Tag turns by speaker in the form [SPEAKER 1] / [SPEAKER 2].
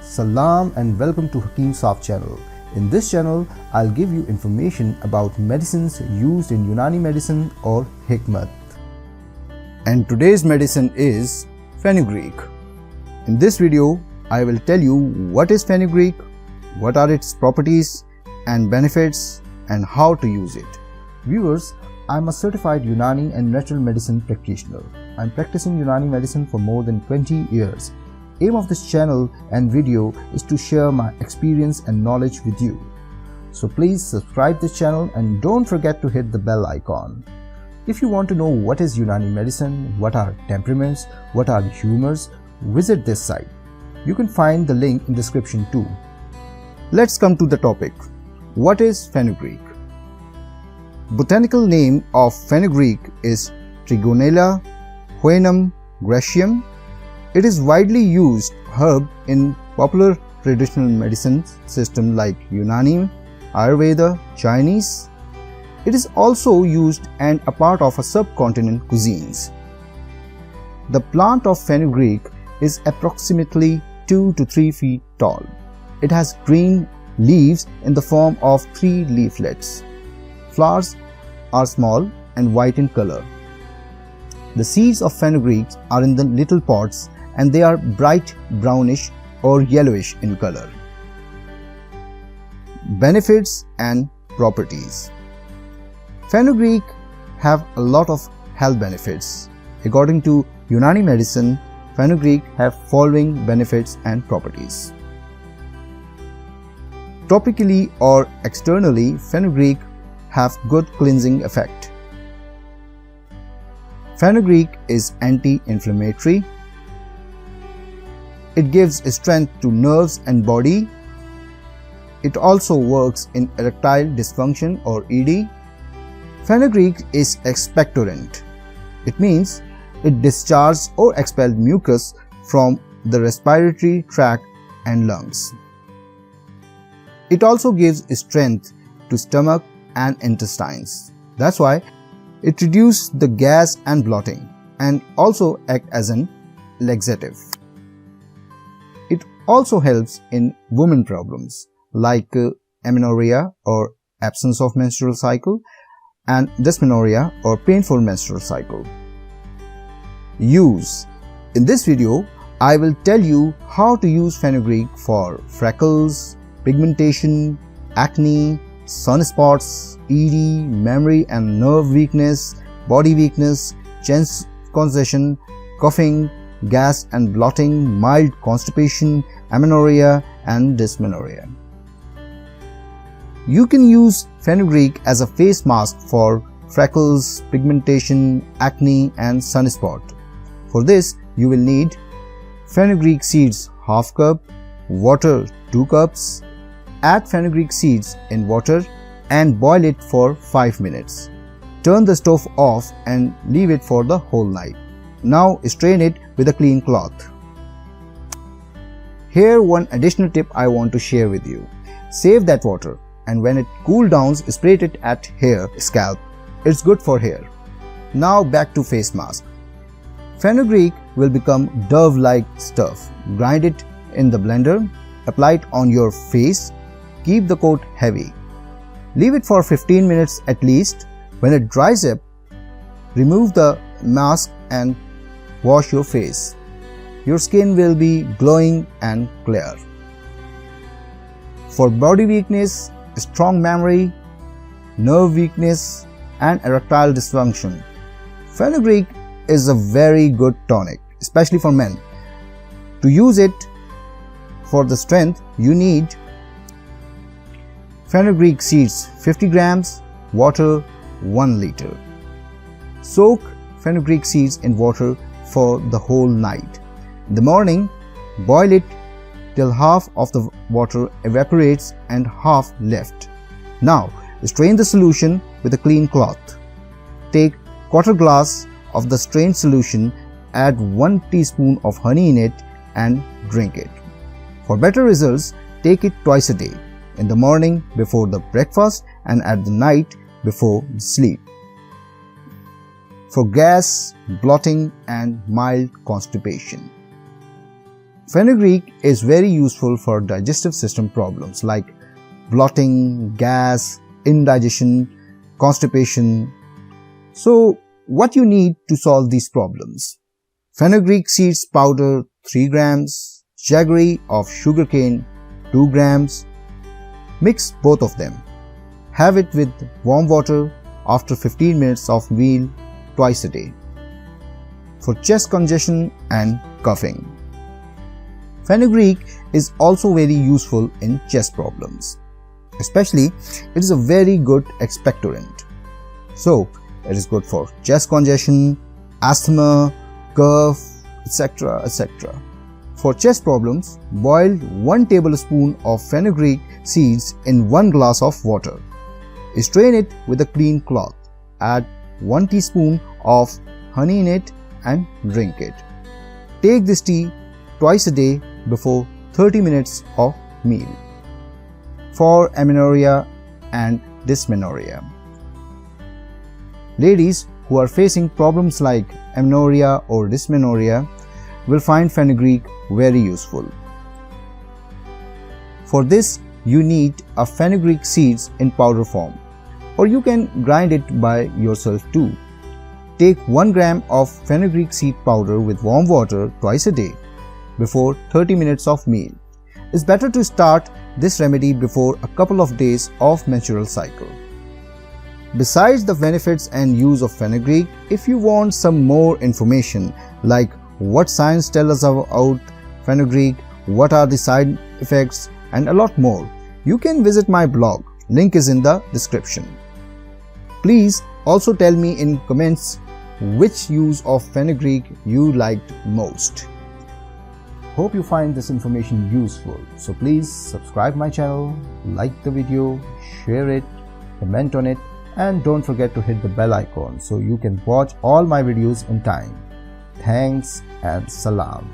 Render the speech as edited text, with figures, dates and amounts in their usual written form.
[SPEAKER 1] Salam and welcome to Hakeem Soft channel. In this channel, I'll give you information about medicines used in Unani medicine or hikmat. And today's medicine is Fenugreek. In this video, I will tell you what is Fenugreek, what are its properties and benefits, and how to use it. Viewers, I'm a certified Unani and natural medicine practitioner. I'm practicing Unani medicine for more than 20 years. Aim of this channel and video is to share my experience and knowledge with you. So please subscribe this channel and don't forget to hit the bell icon. If you want to know what is Unani medicine, what are temperaments, what are humors, visit this site. You can find the link in description too. Let's come to the topic. What is Fenugreek? Botanical name of Fenugreek is Trigonella hoenum gracium. It is widely used herb in popular traditional medicine system like Unani, Ayurveda, Chinese. It is also used and a part of a subcontinent cuisines. The plant of Fenugreek is approximately 2 to 3 feet tall. It has green leaves in the form of 3 leaflets. Flowers are small and white in color. The seeds of Fenugreek are in the little pods and they are bright brownish or yellowish in color. Benefits and properties. Fenugreek have a lot of health benefits. According to Unani medicine, Fenugreek have following benefits and properties. Topically or externally, Fenugreek have good cleansing effect. Fenugreek is anti-inflammatory. It gives strength to nerves and body. It also works in erectile dysfunction or ED. Fenugreek is expectorant. It means it discharges or expels mucus from the respiratory tract and lungs. It also gives strength to stomach and intestines. That's why it reduces the gas and bloating and also acts as an laxative. It also helps in women problems like amenorrhea or absence of menstrual cycle and dysmenorrhea or painful menstrual cycle. Use. In this video, I will tell you how to use Fenugreek for freckles, pigmentation, acne, sunspots, ED, memory and nerve weakness, body weakness, chest congestion, coughing, gas and bloating, mild constipation, amenorrhea and dysmenorrhea. You can use Fenugreek as a face mask for freckles, pigmentation, acne and sunspot. For this, you will need Fenugreek seeds ½ cup, water 2 cups. Add Fenugreek seeds in water and boil it for 5 minutes. Turn the stove off and leave it for the whole night. Now strain it with a clean cloth. Here one additional tip I want to share with you. Save that water and when it cools down, spray it at hair, scalp. It's good for hair. Now back to face mask. Fenugreek will become dove-like stuff. Grind it in the blender. Apply it on your face. Keep the coat heavy. Leave it for 15 minutes at least. When it dries up, remove the mask and wash your face. Your skin will be glowing and clear. For body weakness, strong memory, nerve weakness and erectile dysfunction, Fenugreek is a very good tonic, especially for men. To use it for the strength, you need Fenugreek seeds 50 grams, water 1 liter. Soak Fenugreek seeds in water for the whole night. In the morning, boil it till half of the water evaporates and half left. Now, strain the solution with a clean cloth. Take quarter glass of the strained solution, add 1 teaspoon of honey in it and drink it. For better results, take it twice a day, in the morning before the breakfast and at the night before sleep. For gas, bloating and mild constipation. Fenugreek is very useful for digestive system problems like bloating, gas, indigestion, constipation. So, what you need to solve these problems? Fenugreek seeds powder 3 grams, jaggery of sugarcane 2 grams. Mix both of them. Have it with warm water after 15 minutes of meal twice a day. For chest congestion and coughing. Fenugreek is also very useful in chest problems. Especially, it is a very good expectorant. So, it is good for chest congestion, asthma, cough, etc. etc. For chest problems, boil 1 tablespoon of fenugreek seeds in 1 glass of water. Strain it with a clean cloth. Add 1 teaspoon of honey in it and drink it. Take this tea twice a day before 30 minutes of meal. For amenorrhea and dysmenorrhea. Ladies who are facing problems like amenorrhea or dysmenorrhea will find fenugreek very useful. For this, you need a fenugreek seeds in powder form, or you can grind it by yourself too. Take 1 gram of fenugreek seed powder with warm water twice a day before 30 minutes of meal. It's better to start this remedy before a couple of days of menstrual cycle. Besides the benefits and use of fenugreek, if you want some more information like what science tells us about fenugreek, what are the side effects, and a lot more, you can visit my blog. Link is in the description. Please also tell me in comments which use of fenugreek you liked most. Hope you find this information useful. So please subscribe my channel, like the video, share it, comment on it, and don't forget to hit the bell icon so you can watch all my videos in time. Thanks and salam.